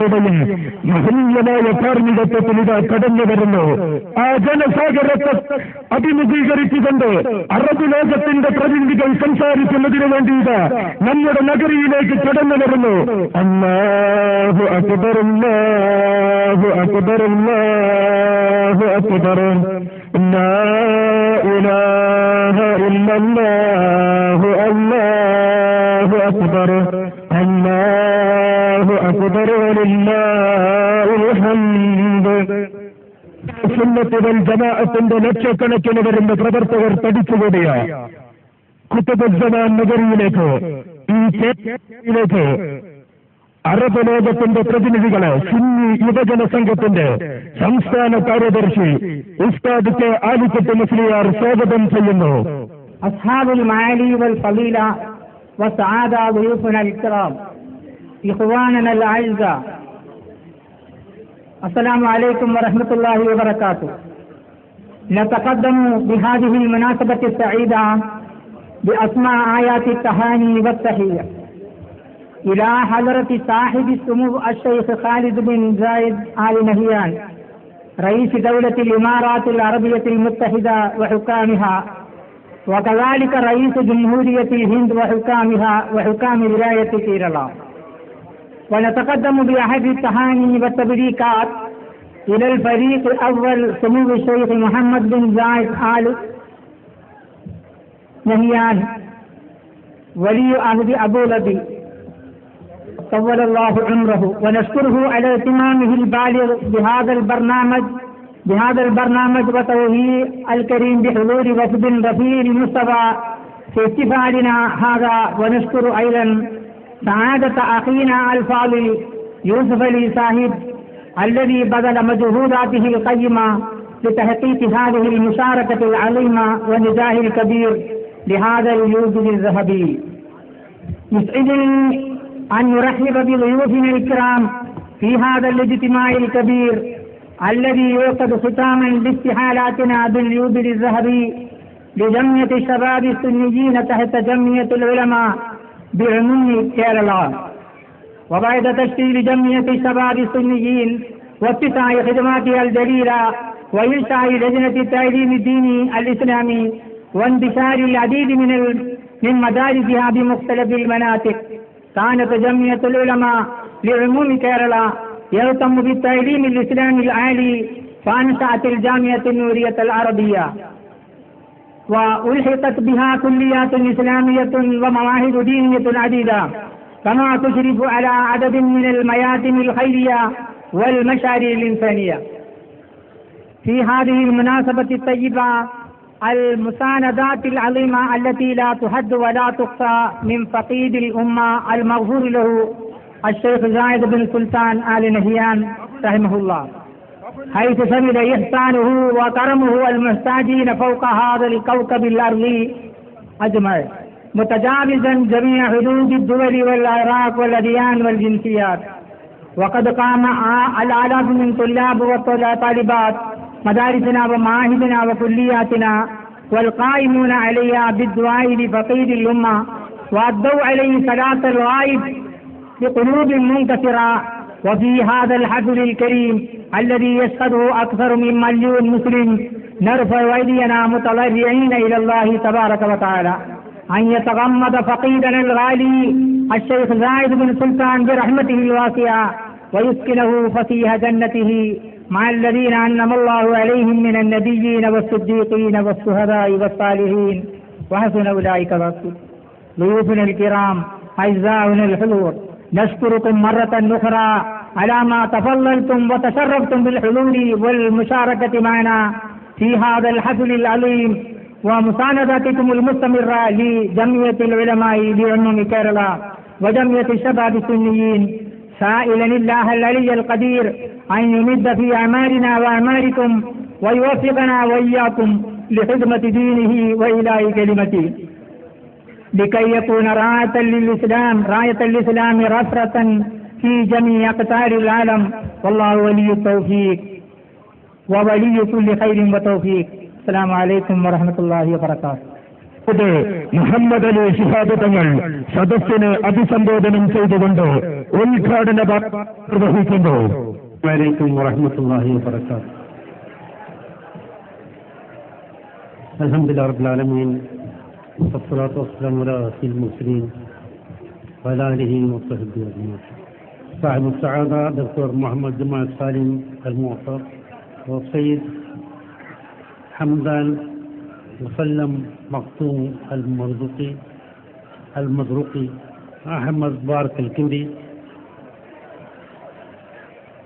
മഹനീയമായ കാർമ്മികത്വത്തിൽ ഇത് കടന്നു വരുന്നു. ആ ജനസാഗരത്തെ അഭിമുഖീകരിച്ചുകൊണ്ട് അറബ് ലോകത്തിന്റെ പ്രതിനിധികൾ സംസാരിക്കുന്നതിനു വേണ്ടിയിട്ട് നമ്മുടെ നഗരിയിലേക്ക് കടന്നു വരുന്നു. അല്ലാഹു അക്ബർ, അല്ലാഹു അക്ബർ, അല്ലാഹു അക്ബർ, ലാ ഇലാഹ ഇല്ലല്ലാഹു, അല്ലാഹു അക്ബർ, അല്ലാഹു അക്ബർ, വലില്ലാഹിൽ ഹംദ്. സുന്നത്ത് വൽ ജമാഅത്തിന്റെ ലക്ഷക്കണക്കിന് വരുന്ന പ്രവർത്തകർ തടിച്ചുകൂടിയ ഖുത്ബുസ്സമാൻ നഗരിയിലേക്ക്, ഈ കേരളത്തിലേക്ക് അറബ് ലോകത്തിന്റെ പ്രതിനിധികളെ സുന്നി യുവജന സംഘത്തിന്റെ സംസ്ഥാന കാര്യദർശി ഉസ്താദ് കെ ആലിക്കുട്ടി മുസ്ലിയാർ സ്വാഗതം ചെയ്യുന്നു. അസ്ഹാബുൽ മആലി വൽ ഫളീല വസആദ ദുയൂഫുന അൽ-കിറാം, ഇഖ്വാനന അൽ-അഅ്സ, السلام عليكم ورحمة الله وبركاته. نتقدم بهذه المناسبة السعيدة بأسماء آيات التهاني والتحية إلى حضرة صاحب السمو الشيخ خالد بن زايد آل نهيان، رئيس دولة الإمارات العربية المتحدة وحكامها، وكذلك رئيس جمهورية الهند وحكامها وحكام ولاية كيرلا. ونتقدم بأحد التهاني والتبريكات إلى الفريق الأول سمو الشيخ محمد بن زايد آل نهيان ولي عهد أبو ظبي طول الله عمره، ونشكره على اهتمامه البالغ بهذا البرنامج وتوهيئ الكريم بحضور وفد رفيع المستوى في احتفالنا هذا. ونشكر أيضا سعادة أخينا الفاضل يوسف علي صاحب الذي بذل مجهوداته القيمة لتحقيق هذه المشاركة العظيمة والنجاح الكبير لهذا اليوسف الذهبي. يسعدني أن نرحب بضيوفنا الكرام في هذا الاجتماع الكبير الذي يوقد ختاما لاستحالاتنا باليوبيل الذهبي لجمعية الشباب السنيين تحت جمعية العلماء بعموم كيرلا. وبعد تشكيل جمعية الشباب السنيين واتساع خدماتها الجليلة وإنشاء لجنة التعليم الديني الإسلامي وانتشار العديد من مدارسها بمختلف المناطق، كانت جمعية العلماء لعموم كيرلا يهتم بالتعليم الإسلامي العالي، فأنشأت الجامعة النورية العربية وألحقت بها كليات إسلامية ومواهب دينية عديدة، كما تشرف على عدد من المياتم الخيرية والمشاريع الإنسانية. في هذه المناسبة الطيبة المساندات العظيمة التي لا تحد ولا تحصى من فقيد الأمة المغفور له الشيخ زايد بن سلطان آل نهيان رحمه الله، حيث شمل إحسانه وكرمه المحتاجين فوق هذا الكوكب الأرضي أجمع، متجاوزا جميع حدود الدول والأعراق والأديان والجنسيات. وقد قام الآلاف من طلاب وطالبات مدارسنا ومعاهدنا وكلياتنا والقائمون عليها بالدعاء لفقيد الأمة، وأدوا عليه صلاة الغائب بقلوب منكسرة. وفي هذا الحفل الكريم الذي يشهده أكثر من 1 مليون مسلم نرفع أيدينا متضرعين إلى الله تبارك وتعالى أن يتغمد فقيدنا الغالي الشيخ زايد بن سلطان برحمته الواسعة ويسكنه فسيح جنته مع الذين أنعم الله عليهم من النبيين والصديقين والشهداء والصالحين وحسن أولئك رفيقا. ضيوفنا الكرام أعزائنا الحضور، نشكركم مرة أخرى على ما تفضلتم وتشرفتم بالحضور والمشاركة معنا في هذا الحفل العظيم ومساندتكم المستمرة لجمعية العلماء بعموم كيرلا وجمعية الشباب السنيين، سائلا الله العلي القدير أن يمد في أعمالنا وأعمالكم ويوفقنا وإياكم لخدمة دينه وإله كلمته، لكي يكون راية الإسلام رفرة في جميع أقطار العالم. والله ولي التوفيق وولي كل خير وتوفيق. السلام عليكم ورحمة الله وبركاته. മുഹമ്മദ് അലി ശിഹാബ് തങ്ങൾ സദസ്സിനെ അഭിസംബോധനം ചെയ്തുകൊണ്ട് ഉദ്ഘാടന നിർവഹിക്കുന്നു. വലൈക്കും വറഹ്മത്തുള്ളാഹി വബറകാതുഹു. അൽഹംദുലില്ലാഹി റബ്ബിൽ ആലമീൻ വസ്സലാത്തു വസ്സലാമു അലാ അഷ്റഫിൽ മുർസലീൻ വഅലാ ആലിഹി വസഹ്ബിഹി അജ്മഈൻ. صاحب السعادة دكتور محمد جمال سالم المعطر والسيد حمدان مسلم مقطوم المزروقي أحمد بارك الكندي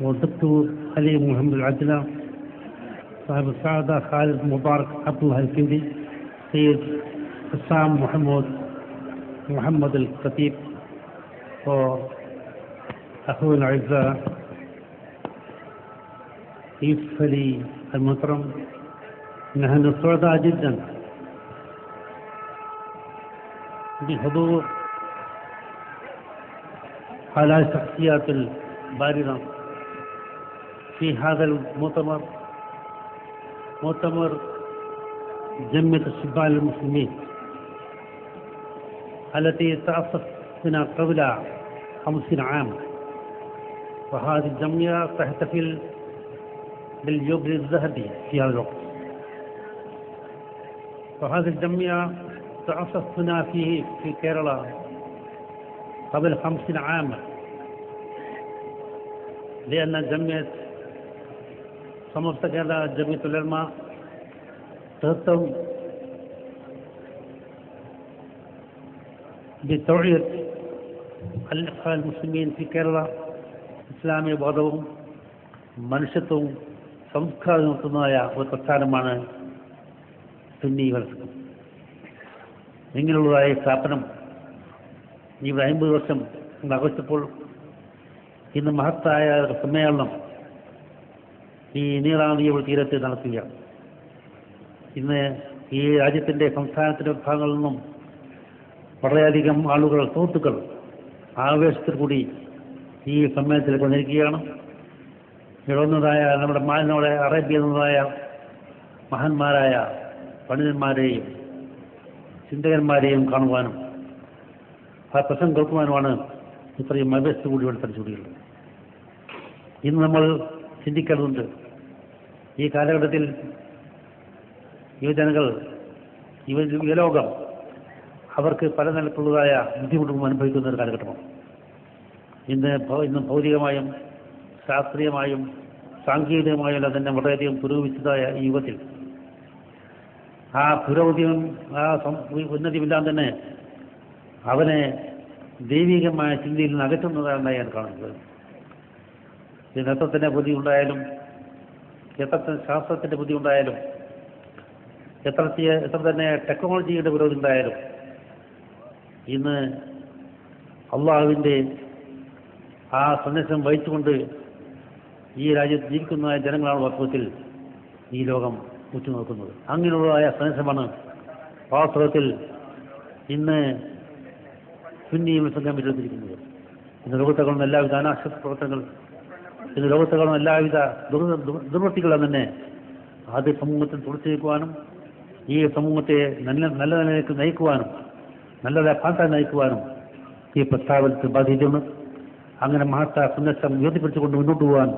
والدكتور علي محمد العدلة صاحب السعادة خالد مبارك عبد الله الكندي سيد حسام محمد الخطيب وأخونا الأعزاء يوسف علي المحترم. نحن سعداء جدا بحضور هؤلاء الشخصيات البارزة في هذا المؤتمر، مؤتمر جمعية الشباب المسلمين التي تأسست هنا قبل 50 عام، وهذه الجمعية تحتفل باليوبيل الذهبي في هذا الوقت. وهذه الجمعية تأسست هنا في كيرلا قبل 50 عاما، لأن جمعية സമസ്തകേരള ജമിയത്തുൽ ഉലമ تهتم بتوعية الإخوة المسلمين في കേരള ഇസ്ലാമിക ബോധവും മനുഷ്യത്വവും സംസ്കാരവുമായ ഒരു പ്രസ്ഥാനമാണ് സുന്നി വലസം. ഇങ്ങനെയുള്ളതായ സ്ഥാപനം ഇവിടെ 50 വർഷം ആഘോഷിച്ചപ്പോൾ ഇന്ന് മഹത്തായ ഒരു സമ്മേളനം ഈ നീളാനദിയ തീരത്ത് നടത്തുകയാണ്. ഇന്ന് ഈ രാജ്യത്തിൻ്റെ സംസ്ഥാനത്തിൻ്റെ ഭാഗങ്ങളിൽ നിന്നും വളരെയധികം ആളുകൾ, സുഹൃത്തുക്കൾ ആവേശത്തിൽ കൂടി ഈ സമ്മേളനത്തിലേക്ക് വന്നിരിക്കുകയാണ്. ഇളന്നതായ നമ്മുടെ അറേബ്യ എന്നതായ മഹാന്മാരായ പണ്ഡിതന്മാരെയും ചിന്തകന്മാരെയും കാണുവാനും ആ പ്രസംഗം കേൾക്കുവാനുമാണ് ഇത്രയും ആവേശത്തിൽ കൂടി ഇവിടെ തടിച്ചുകൂടിയുള്ളത്. ഇന്ന് നമ്മൾ ചിന്തിക്കേണ്ടതുണ്ട്, ഈ കാലഘട്ടത്തിൽ യുവജനങ്ങൾ, യുവലോകം അവർക്ക് പല നിലക്കുള്ളതായ ബുദ്ധിമുട്ടും അനുഭവിക്കുന്ന ഒരു കാലഘട്ടമാണ്. ഇന്ന് ഭൗതികമായും ശാസ്ത്രീയമായും സാങ്കേതികമായും എല്ലാം തന്നെ വളരെയധികം പുരോഗമിച്ചതായ ഈ യുഗത്തിൽ ആ പുരോഗതിയും ആ ഉന്നതിയുമെല്ലാം തന്നെ അവനെ ദൈവികമായ ചിന്തയിൽ നിന്ന് അകറ്റുന്നതാണ് ഞാൻ കാണുന്നത്. ഇതിന് എത്ര തന്നെ ബുദ്ധി ഉണ്ടായാലും, എത്ര ശാസ്ത്രത്തിൻ്റെ ബുദ്ധി ഉണ്ടായാലും, എത്ര തന്നെ ടെക്നോളജിയുടെ പുരോഗതി ഉണ്ടായാലും, ഇന്ന് അള്ളാഹുവിൻ്റെ ആ സന്ദേശം വഹിച്ചുകൊണ്ട് ഈ രാജ്യത്ത് ജീവിക്കുന്ന ജനങ്ങളാണ് വാസ്തവത്തിൽ ഈ ലോകം ഉറ്റുനോക്കുന്നത്. അങ്ങനെയുള്ളതായ സന്ദേശമാണ് വാസ്തവത്തിൽ ഇന്ന് സുന്നി സംഘം വിരോധിച്ചിരിക്കുന്നത്. ഇന്ന് ലോകത്തെ കാണുന്ന എല്ലാവിധ അനാശ പ്രവർത്തനങ്ങൾ, ഇന്ന് ലോകത്തെ കാണുന്ന എല്ലാവിധ ദുർവൃത്തികളും തന്നെ അത് സമൂഹത്തിൽ തുടച്ചു നീക്കുവാനും ഈ സമൂഹത്തെ നല്ല നിലയിലേക്ക് നയിക്കുവാനും നല്ലതായ ഭാഷ നയിക്കുവാനും ഈ പ്രസ്താവനത്തിൽ ബാധിച്ചിട്ടുണ്ട്. അങ്ങനെ മഹത്തായ സന്ദേശം ഉയർത്തിപ്പിടിച്ചുകൊണ്ട് മുന്നോട്ട് പോകാൻ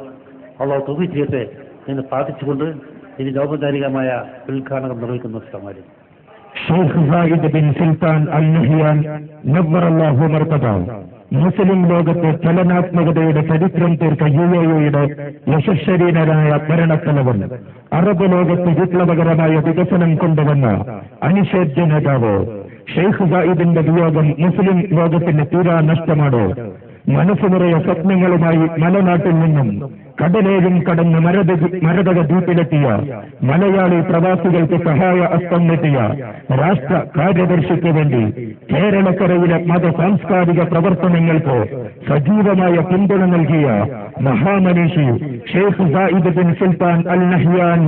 അള്ളാഹു തൗഫീഖ് ചെയ്യട്ടെ എന്ന് പ്രാർത്ഥിച്ചുകൊണ്ട് ഇതിന്റെ ഔപചാരികമായ ഉദ്ഘാടനം നിർവഹിക്കുന്ന സ്ഥലമാര് Sheikh Zayed bin Sultan Al Nahyan നവ്വറല്ലാഹു മർകദഹു മുസ്ലിം ലോകത്തെ ചലനാത്മകതയുടെ ചരിത്രം തീർത്ത UAE-യുടെ യശസ്വരീനരായ ഭരണത്തലവൻ, അറബ് ലോകത്ത് വിപ്ലവകരമായ വികസനം കൊണ്ടുവന്ന അനിഷേധ്യ നേതാവ് ഷെയ്ഖ് സായിദിന്റെ വിയോഗം മുസ്ലിം ലോകത്തിന് തീരാ നഷ്ടമാണ്. മനസ്സ് നിറയെ സ്വപ്നങ്ങളുമായി മലനാട്ടിൽ നിന്നും കടലേഴും കടന്ന് മരതക ദ്വീപിലെത്തിയ മലയാളി പ്രവാസികൾക്ക് സഹായ ഹസ്തം നീട്ടിയ രാഷ്ട്ര കാര്യദർശിക്ക് വേണ്ടി കേരളക്കരയിലെ സാംസ്കാരിക പ്രവർത്തനങ്ങൾക്ക് സജീവമായ പിന്തുണ നൽകിയ മഹാമനീഷി Sheikh Zayed bin Sultan Al Nahyan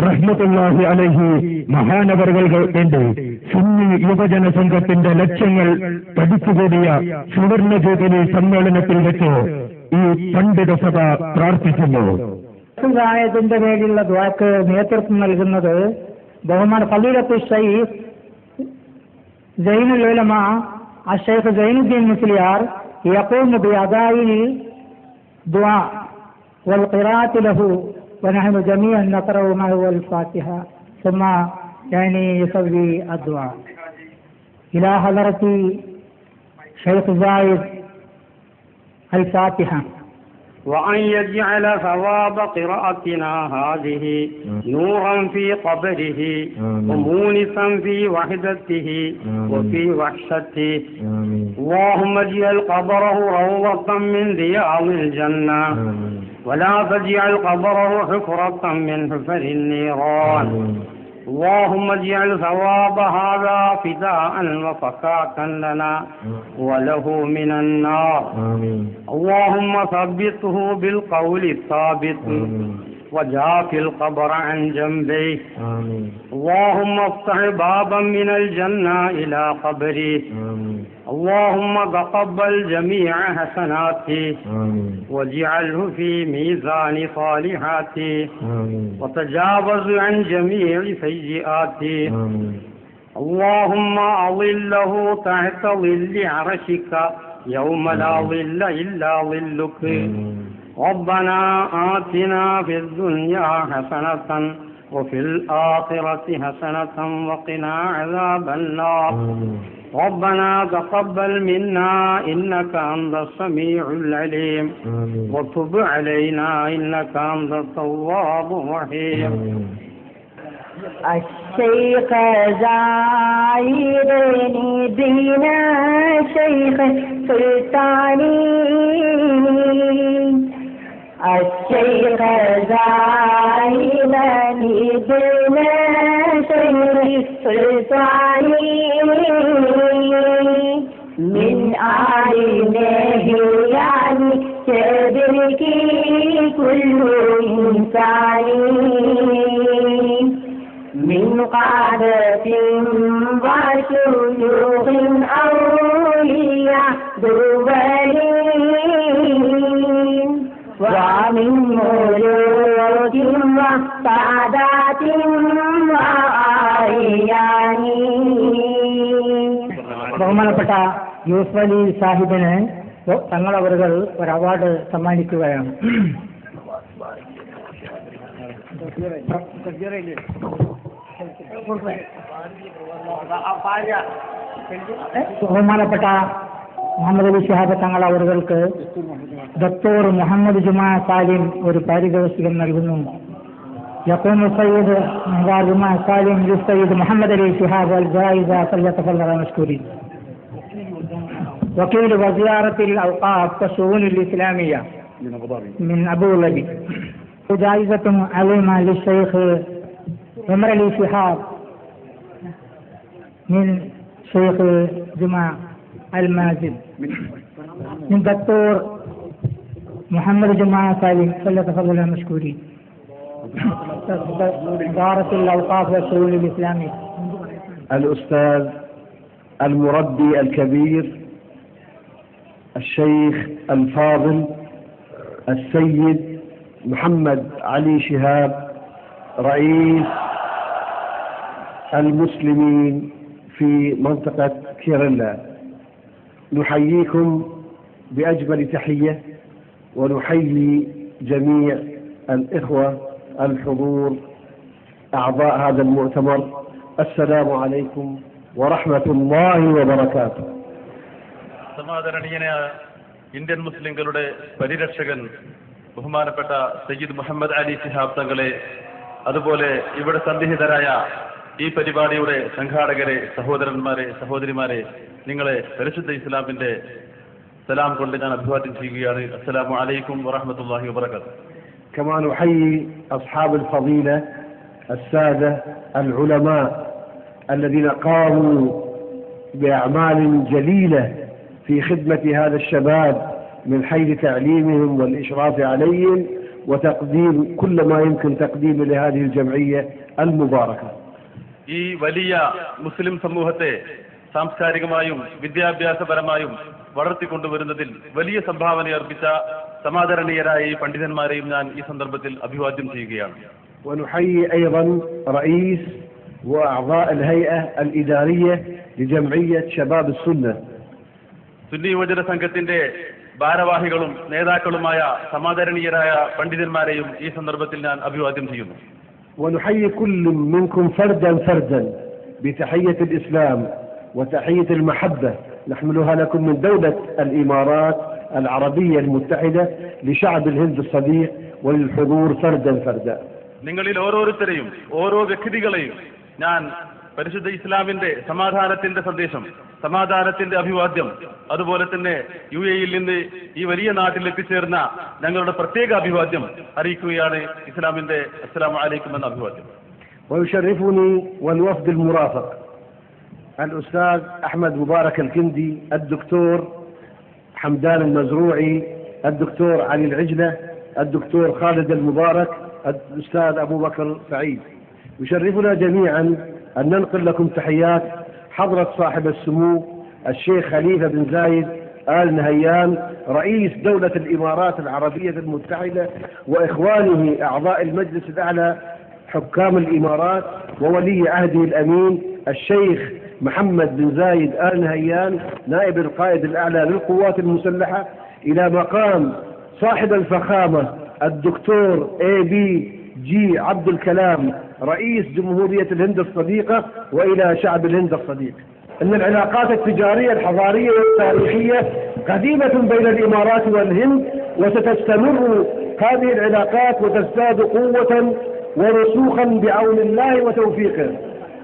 റഹ്മത്തുള്ളാഹി അലൈഹി മഹാനവറുകൾക്ക് വേണ്ടി സുന്നി യുവജന സംഘത്തിന്റെ ലക്ഷ്യങ്ങൾ പഠിച്ചുകൂടിയ സുവർണ ജൂബിലി സമ്മേളനത്തിൽ വെച്ച് ഈ പണ്ഡിത സഭ പ്രാർത്ഥിക്കുന്നു. ത്തിന്റെ പേരിലുള്ള ദുആക്ക് നേതൃത്വം നൽകുന്നത് ബഹുമാൻ ഫളീലത്തുൽ ശൈഖ് زين العلماء الشيخ زين الدين مسليار يقوم بأداء الدعاء والقراءة له، ونحن جميعا نقرأ معه الفاتحة ثم يصلي الدعاء. إلى حضرة شيخ زايد الفاتحة. وأن يجعل ثواب قراءتنا هذه نورا في قبره ومونسا في وحدته وفي وحشته. اللهم اجعل قبره روضة من رياض الجنة ولا تجعل قبره حفرة من حفر النيران. اللهم اجعل ثواب هذا فداء وفكاكا لنا وله من النار. اللهم ثبته بالقول الثابت وجاف القبر عن جنبيه. اللهم افتح بابا من الجنة إلى قبره. اللهم تقبل جميع حسناته واجعله في ميزان صالحاته وتجاوز عن جميع سيئاته. اللهم أظله تحت ظل عرشك يوم لا ظل إلا ظلك. ربنا آتنا في الدنيا حسنة وفي الآخرة حسنة وقنا عذاب النار. ربنا تقبل منا إنك أنت السميع العليم وتب علينا إنك أنت التواب الرحيم. الشيخ زايد دين شيخ سلطاني. الشيخ زايد دين شيخ سلطاني من آل نهيان تبكي كل إنسان من قادة وشيوخ أولياء دبلين ومن ملوك وسادات وأعيان. ബഹുമാനപ്പെട്ട യൂസുഫ് അലി സാഹിബിന് തങ്ങളവറുകൾ ഒരു അവാർഡ് സമ്മാനിക്കുകയാണ്. ബഹുമാനപ്പെട്ട മുഹമ്മദ് അലി ശിഹാബ് തങ്ങൾ അവർക്ക് ഡോക്ടർ മുഹമ്മദ് ജുമാ സാലിം ഒരു പാരിതോഷികം നൽകുന്നു. يقوم السيد محمد جماعة سالم للسيد محمد علي شهاب والجائزة فليتفضل مشكورين. وكيل وزارة الأوقاف والشؤون الإسلامية من أبو ظبي. جائزة عليمة للشيخ عمر علي شهاب من شيخ جماعة المازن من دكتور محمد جماعة سالم فليتفضل مشكورين. وزارة الأوقاف والشؤون الإسلامية. الأستاذ المربي الكبير الشيخ الفاضل السيد محمد علي شهاب رئيس المسلمين في منطقة كيرلا، نحييكم بأجمل تحية ونحيي جميع الإخوة الحضور أعضاء هذا المؤتمر. السلام عليكم ورحمة الله وبركاته. സമാദരണീയനായ ഇന്ത്യൻ മുസ്ലിങ്ങളുടെ പരിരക്ഷകൻ ബഹുമാനപ്പെട്ട സയ്യിദ് മുഹമ്മദ് അലി ശിഹാബ് തങ്ങളെ, അതുപോലെ ഇവിടെ സന്നിഹിതരായ ഈ പരിപാടിയുടെ സംഘാടകരെ, സഹോദരന്മാരെ, സഹോദരിമാരെ, നിങ്ങളെ പരിശുദ്ധ ഇസ്ലാമിന്റെ സലാം കൊണ്ട് ഞാൻ അഭിവാദ്യം ചെയ്യുകയാണ്. അസ്സലാമു അലൈക്കും വറഹ്മത്തുള്ളാഹി വബറകാതുഹു. كما نحيي أصحاب الفضيلة السادة العلماء الذين قاموا بأعمال جليلة في خدمة هذا الشباب من حيث تعليمهم والإشراف عليهم وتقديم كل ما يمكن تقديمه لهذه الجمعية المباركة. ഈ വലിയ മുസ്ലിം സമൂഹത്തെ സാംസ്കാരികമായും വിദ്യാഭ്യാസപരമായും വളർത്തിക്കൊണ്ടുവരുന്നതിൽ വലിയ സംഭാവന അർപ്പിച്ച സമാദരണീയരായ ഈ പണ്ഡിതന്മാരെയും ഞാൻ ഈ സന്ദർഭത്തിൽ അഭിവാദ്യം ചെയ്യുകയാണ്. ونحيي أيضا رئيس وأعضاء الهيئة الإدارية لجمعية شباب السنة. സുന്നി യുവജന സംഘത്തിന്റെ ഭാരവാഹികളും നേതാക്കളുമായ സമാദരണീയരായ പണ്ഡിതന്മാരെയും ഈ സന്ദർഭത്തിൽ ഞാൻ അഭിവാദ്യം ചെയ്യുന്നു. ونحيي كل منكم فردا فردا بتحية الإسلام وتحية المحبة نحملها لكم من دولة الإمارات العربية المتحدة لشعب الهند الصديق وللحضور فردا فردا. നിങ്ങളിൽ ഓരോരുത്തരെയും ഓരോ വ്യക്തികളെയും ഞാൻ പരിശുദ്ധ ഇസ്ലാമിന്റെ സമാധാനത്തിന്റെ സന്ദേശം, സമാധാനത്തിന്റെ അഭിവാദ്യം, അതുപോലെ തന്നെ UAE-യിൽ നിന്ന് ഈ വലിയ നാട്ടിൽ എത്തിച്ചേർന്ന ഞങ്ങളുടെ പ്രത്യേക അഭിവാദ്യം അറിയിക്കുകയാണ്. ഇസ്ലാമിന്റെ അസ്സലാമു അലൈക്കും എന്ന അഭിവാദ്യം. ويشرفني والوفد المرافق الأستاذ أحمد مبارك الكندي، الدكتور حمدان المزروعي، الدكتور علي العجلة، الدكتور خالد المبارك، الأستاذ أبو بكر سعيد. يشرفنا جميعا أن ننقل لكم تحيات حضرة صاحب السمو الشيخ خليفة بن زايد آل نهيان رئيس دولة الإمارات العربية المتحدة وإخوانه أعضاء المجلس الأعلى حكام الإمارات وولي عهده الأمين الشيخ محمد بن زايد آل نهيان نائب القائد الأعلى للقوات المسلحة، إلى مقام صاحب الفخامة الدكتور ABG عبد الكلام رئيس جمهورية الهند الصديقة، وإلى شعب الهند الصديق. أن العلاقات التجارية الحضارية والتاريخية قديمة بين الإمارات والهند، وستستمر هذه العلاقات وتزداد قوة ورسوخا بعون الله وتوفيقه.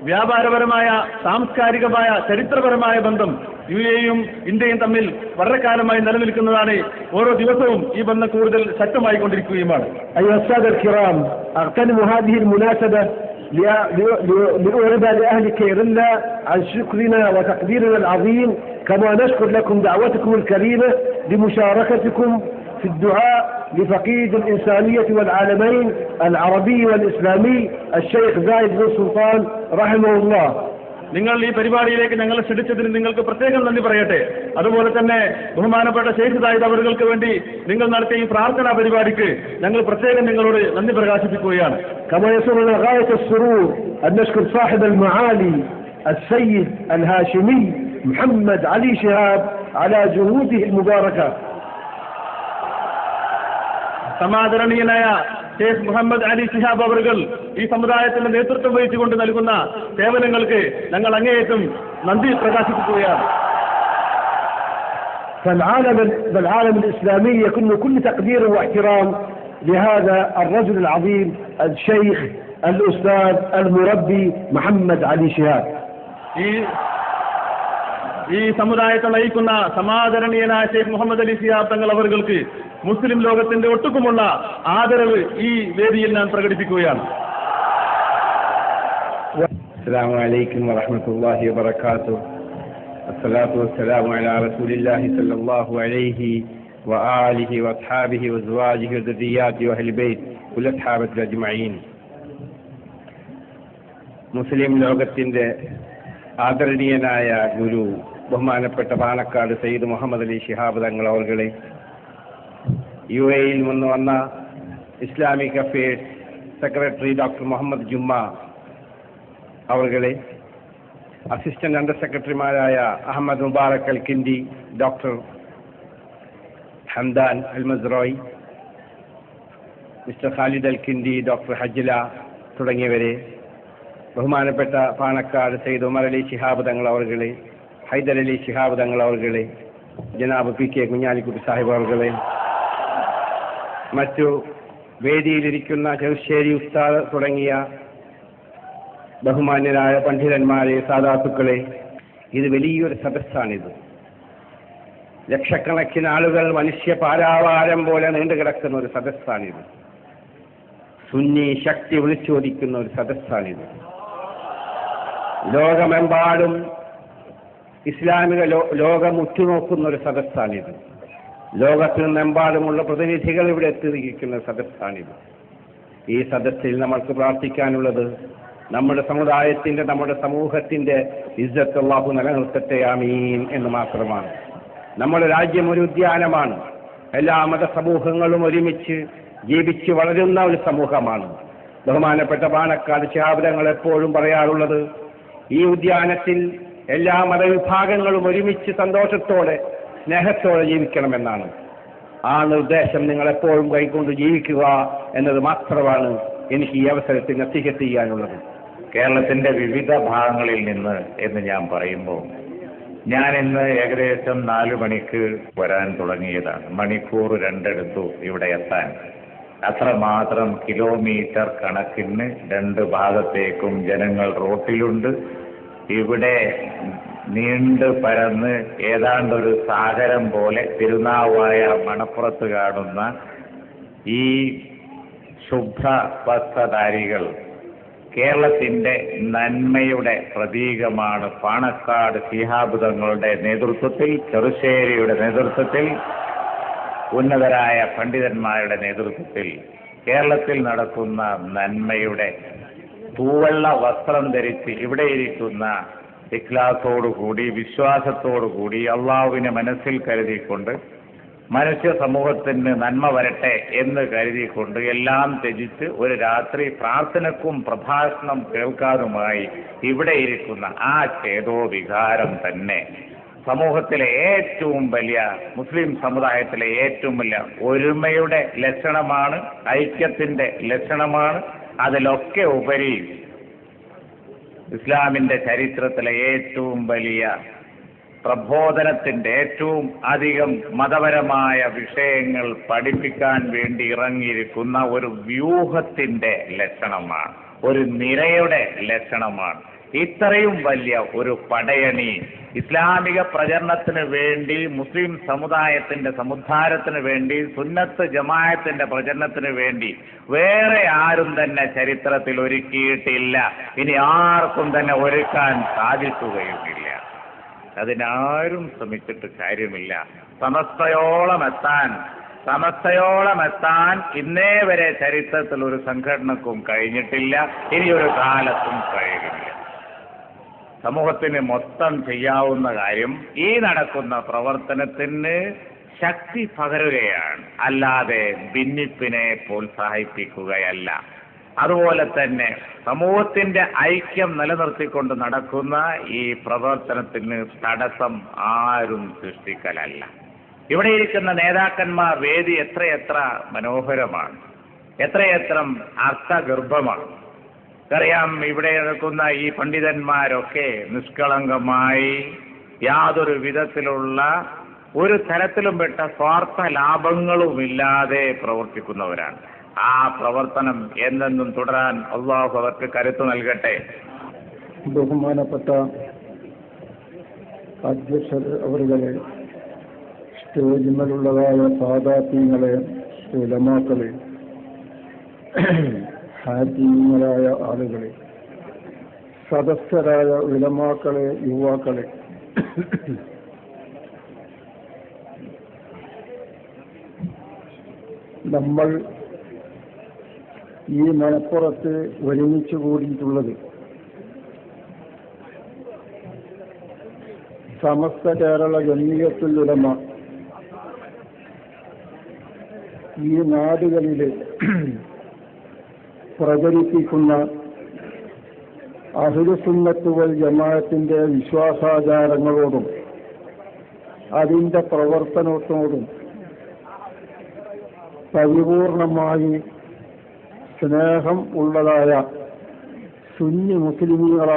വ്യാപാരപരമായ, സാംസ്കാരികമായ, ചരിത്രപരമായ ബന്ധം UAE-യും ഇന്ത്യയും തമ്മിൽ വളരെ കാലമായി നിലനിൽക്കുന്നതാണ്. ഓരോ ദിവസവും ഈ ബന്ധം കൂടുതൽ ശക്തമായി കൊണ്ടിരിക്കുകയുമാണ്. أيها السادة الكرام، أغتنم هذه المناسبة لأعرب لأهل كيرلا عن شكرنا وتقديرنا العظيم، كما نشكر لكم دعوتكم الكريمة لمشاركتكم في الدعاء لفقيد الإنسانية والعالمين العربي والإسلامي الشيخ زايد بن سلطان رحمه الله. നിങ്ങൾ ഈ പരിപാടിയിലേക്ക് ഞങ്ങളെ ക്ഷണിച്ചതിന് നിങ്ങൾക്ക് പ്രത്യേകം നന്ദി പറയട്ടെ. അതുപോലെ തന്നെ ബഹുമാനപ്പെട്ട ഷെയ്ഖ് സായിദ് അവർക്ക് വേണ്ടി നിങ്ങൾ നടത്തിയ ഈ പ്രാർത്ഥനാ പരിപാടിക്ക് ഞങ്ങൾ പ്രത്യേകം നിങ്ങളോട് നന്ദി പ്രകാശിപ്പിക്കുകയാണ്. كما يسرنا غاية السرور أن نشكر صاحب المعالي السيد الهاشمي محمد علي شهاب على جهوده المباركة. സമാദരണീയനായ ഷെയ്ഖ് മുഹമ്മദ് അലി ശിഹാബ് അവർകൾ ഈ സമുദായത്തിന്റെ നേതൃത്വം വഹിച്ചുകൊണ്ട് നൽകുന്ന സേവനങ്ങൾക്ക് ഞങ്ങൾ അങ്ങേയറ്റം നന്ദി പ്രകാശിപ്പിക്കുകയാണ്. فالعالم الإسلامي يكون كل تقدير واحترام لهذا الرجل العظيم الشيخ الأستاذ المربي محمد علي شهاب. ഈ സമുദായത്തെ നയിക്കുന്ന സമാദരണീയനായ ഷെയ്ഖ് മുഹമ്മദ് അലി ശിഹാബ് തങ്ങൾ അവർക്ക് മുസ്ലിം ലോകത്തിന്റെ ഒട്ടുക്കുമുള്ള ആദരവ് ഈ വേദിയിൽ ഞാൻ പ്രകടിപ്പിക്കുകയാണ്. അസ്സലാമു അലൈക്കും വറഹ്മത്തുള്ളാഹി വബറകാതുഹു. അസ്സലാത്തു വസ്സലാമു അലാ റസൂലില്ലാഹി സ്വല്ലല്ലാഹു അലൈഹി വആലിഹി വഅസ്ഹാബിഹി വഅസ്വാജിഹി വദുരിയാതിഹി വഅഹ്ലി ബൈത്ത് വഅസ്ഹാബിഹി അജ്മഈൻ. മുസ്ലിം ലോകത്തിന്റെ ആദരണീയനായ ഗുരു ബഹുമാനപ്പെട്ട പാണക്കാട് സയ്യിദ് മുഹമ്മദ് അലി ശിഹാബ് തങ്ങൾ അവർകളെ, UAE-യിൽ നിന്ന് വന്ന Islamic affairs secretary doctor Muhammad Jumma അവർകളെ, അസിസ്റ്റന്റ് അണ്ടർ സെക്രട്ടറിമാരായ Ahmed Mubarak Al Kindi, doctor Hamdan Al Mazrouei, mister Khalid Al Kindi, doctor Hajla തുടങ്ങിയവരെ, ബഹുമാനപ്പെട്ട പാണക്കാട് സയ്യിദ് ഉമർ അലി ശിഹാബ് തങ്ങൾ അവർകളെ, ഹൈദർ അലി ശിഹാബ് തങ്ങൾ അവർകളെ, ജനാബ് PK കുഞ്ഞാലിക്കുട്ടി സാഹിബ് അവർകളെ, മറ്റു വേദിയിലിരിക്കുന്ന ചെറുശ്ശേരി ഉസ്താദ് തുടങ്ങിയ ബഹുമാന്യരായ പണ്ഡിതന്മാരെ, സാദാത്തുക്കളെ, ഇത് വലിയൊരു സദസ്സാണിത്. ലക്ഷക്കണക്കിന് ആളുകൾ മനുഷ്യ പാരാവാരം പോലെ നീണ്ടുകിടക്കുന്ന ഒരു സദസ്സാണിത്. സുന്നി ശക്തി വിളിച്ചോദിക്കുന്ന ഒരു സദസ്സാണിത്. ലോകമെമ്പാടും ഇസ്ലാമിക ലോകം ഉറ്റുനോക്കുന്ന ഒരു സദസ്സാണിത്. ലോകത്തിൽ നിന്നെമ്പാടുമുള്ള പ്രതിനിധികൾ ഇവിടെ എത്തിയിരിക്കുന്ന സദസ്സാണിത്. ഈ സദസ്സിൽ നമ്മൾക്ക് പ്രാർത്ഥിക്കാനുള്ളത് നമ്മുടെ സമുദായത്തിന്റെ, നമ്മുടെ സമൂഹത്തിന്റെ ഇസ്സത്ത് അല്ലാഹു നിലനിർത്തട്ടെ, ആമീൻ എന്ന് മാത്രമാണ്. നമ്മുടെ രാജ്യം ഒരു ഉദ്യാനമാണ്. എല്ലാ മതസമൂഹങ്ങളും ഒരുമിച്ച് ജീവിച്ച് വളരുന്ന ഒരു സമൂഹമാണ്. ബഹുമാനപ്പെട്ട പാണക്കാട് ശിഹാബ് തങ്ങൾ എപ്പോഴും പറയാറുള്ളത്, ഈ ഉദ്യാനത്തിൽ എല്ലാ മതവിഭാഗങ്ങളും ഒരുമിച്ച് സന്തോഷത്തോടെ സ്നേഹത്തോടെ ജീവിക്കണമെന്നാണ്. ആ നിർദ്ദേശം നിങ്ങളെപ്പോഴും കൈക്കൊണ്ട് ജീവിക്കുക എന്നത് മാത്രമാണ് എനിക്ക് ഈ അവസരത്തിൽ നസീഹത്ത് ചെയ്യാനുള്ളത്. കേരളത്തിന്റെ വിവിധ ഭാഗങ്ങളിൽ നിന്ന് എന്ന് ഞാൻ പറയുമ്പോൾ, ഞാൻ ഇന്ന് ഏകദേശം 4 മണിക്ക് വരാൻ തുടങ്ങിയതാണ്. മണിക്കൂർ 2 എടുത്തു ഇവിടെ എത്താൻ. അത്രമാത്രം കിലോമീറ്റർ കണക്കിന് 2 ഭാഗത്തേക്കും ജനങ്ങൾ റോട്ടിലുണ്ട്. ഇവിടെ നീണ്ടു പരന്ന് ഏതാണ്ടൊരു സാഗരം പോലെ തിരുനാവായ മണപ്പുറത്ത് കാണുന്ന ഈ ശുഭ്ര വസ്ത്രധാരികൾ കേരളത്തിന്റെ നന്മയുടെ പ്രതീകമാണ്. പാണക്കാട് ശിഹാബ് തങ്ങളുടെ നേതൃത്വത്തിൽ, ചെറുശ്ശേരിയുടെ നേതൃത്വത്തിൽ, ഉന്നതരായ പണ്ഡിതന്മാരുടെ നേതൃത്വത്തിൽ കേരളത്തിൽ നടക്കുന്ന നന്മയുടെ തൂവെള്ള വസ്ത്രം ധരിച്ച് ഇവിടെ ഇരിക്കുന്ന ഇഖ്ലാസോടുകൂടി, വിശ്വാസത്തോടുകൂടി, അള്ളാഹുവിനെ മനസ്സിൽ കരുതിക്കൊണ്ട്, മനുഷ്യ സമൂഹത്തിന് നന്മ വരട്ടെ എന്ന് കരുതിക്കൊണ്ട് എല്ലാം ത്യജിച്ച് ഒരു രാത്രി പ്രാർത്ഥനക്കും പ്രഭാഷണം കേൾക്കാനുമായി ഇവിടെ ഇരിക്കുന്ന ആ ചേതോവികാരം തന്നെ സമൂഹത്തിലെ ഏറ്റവും വലിയ, മുസ്ലിം സമുദായത്തിലെ ഏറ്റവും വലിയ ഒരുമയുടെ ലക്ഷണമാണ്, ഐക്യത്തിന്റെ ലക്ഷണമാണ്. അതിലൊക്കെ ഉപരി ഇസ്ലാമിന്റെ ചരിത്രത്തിലെ ഏറ്റവും വലിയ പ്രബോധനത്തിന്റെ, ഏറ്റവും അധികം മതപരമായ വിഷയങ്ങൾ പഠിപ്പിക്കാൻ വേണ്ടി ഇറങ്ങിയിരിക്കുന്ന ഒരു വ്യൂഹത്തിന്റെ ലക്ഷണമാണ്, ഒരു നിരയുടെ ലക്ഷണമാണ്. ഇത്രയും വലിയ ഒരു പടയണി ഇസ്ലാമിക പ്രചരണത്തിന് വേണ്ടി, മുസ്ലിം സമുദായത്തിന്റെ സമുദ്ധാരത്തിന് വേണ്ടി, സുന്നത്ത് ജമാഅത്തിന്റെ പ്രചരണത്തിന് വേണ്ടി വേറെ ആരും തന്നെ ചരിത്രത്തിൽ ഒരുക്കിയിട്ടില്ല. ഇനി ആർക്കും തന്നെ ഒരുക്കാൻ സാധിക്കുകയുമില്ല. അതിനാരും ശ്രമിച്ചിട്ട് കാര്യമില്ല. സമസ്തയോളം എത്താൻ ഇന്നേ വരെ ചരിത്രത്തിൽ ഒരു സംഘടനക്കും കഴിഞ്ഞിട്ടില്ല, ഇനിയൊരു കാലത്തും കഴിയില്ല. സമൂഹത്തിന് മൊത്തം ചെയ്യാവുന്ന കാര്യം ഈ നടക്കുന്ന പ്രവർത്തനത്തിന് ശക്തി പകരുകയാണ്, അല്ലാതെ ഭിന്നിപ്പിനെ പ്രോത്സാഹിപ്പിക്കുകയല്ല. അതുപോലെ തന്നെ സമൂഹത്തിന്റെ ഐക്യം നിലനിർത്തിക്കൊണ്ട് നടക്കുന്ന ഈ പ്രവർത്തനത്തിന് തടസ്സം ആരും സൃഷ്ടിക്കലല്ല. ഇവിടെ ഇരിക്കുന്ന നേതാക്കന്മാർ വേദി എത്രയെത്ര മനോഹരമാണ്, എത്രയെത്ര അർത്ഥഗർഭമാണ്. അറിയാം, ഇവിടെ നിൽക്കുന്ന ഈ പണ്ഡിതന്മാരൊക്കെ നിഷ്കളങ്കമായി യാതൊരു വിധത്തിലുള്ള ഒരു തരത്തിലും പെട്ട സ്വാർത്ഥ ലാഭങ്ങളുമില്ലാതെ പ്രവർത്തിക്കുന്നവരാണ്. ആ പ്രവർത്തനം എന്നെന്നും തുടരാൻ അള്ളാഹു അവർക്ക് കരുത്ത് നൽകട്ടെ. ബഹുമാനപ്പെട്ട അധ്യക്ഷർ അവരുടെ, സ്റ്റേജിന്മേലുള്ളതായ സാദാത്യങ്ങളെ, ഉലമാക്കളെ, ഹാജിങ്ങളായ ആളുകളെ, സദസ്യരായ ഉലമാക്കളെ, യുവാക്കളെ, നമ്മൾ ഈ മലപ്പുറത്ത് ഒരുമിച്ച് കൂടിയിട്ടുള്ളത് സമസ്ത കേരള ജംഇയ്യത്തുൽ ഉലമ ഈ നാടുകളിൽ പ്രചരിപ്പിക്കുന്ന അഹ്ലുസുന്നത്ത് വൽ ജമാഅത്തിന്റെ വിശ്വാസാചാരങ്ങളോടും അതിന്റെ പ്രവർത്തനത്തോടും പരിപൂർണമായി സ്നേഹം ഉള്ളതായ സുന്നി മുസ്ലിമീങ്ങളായ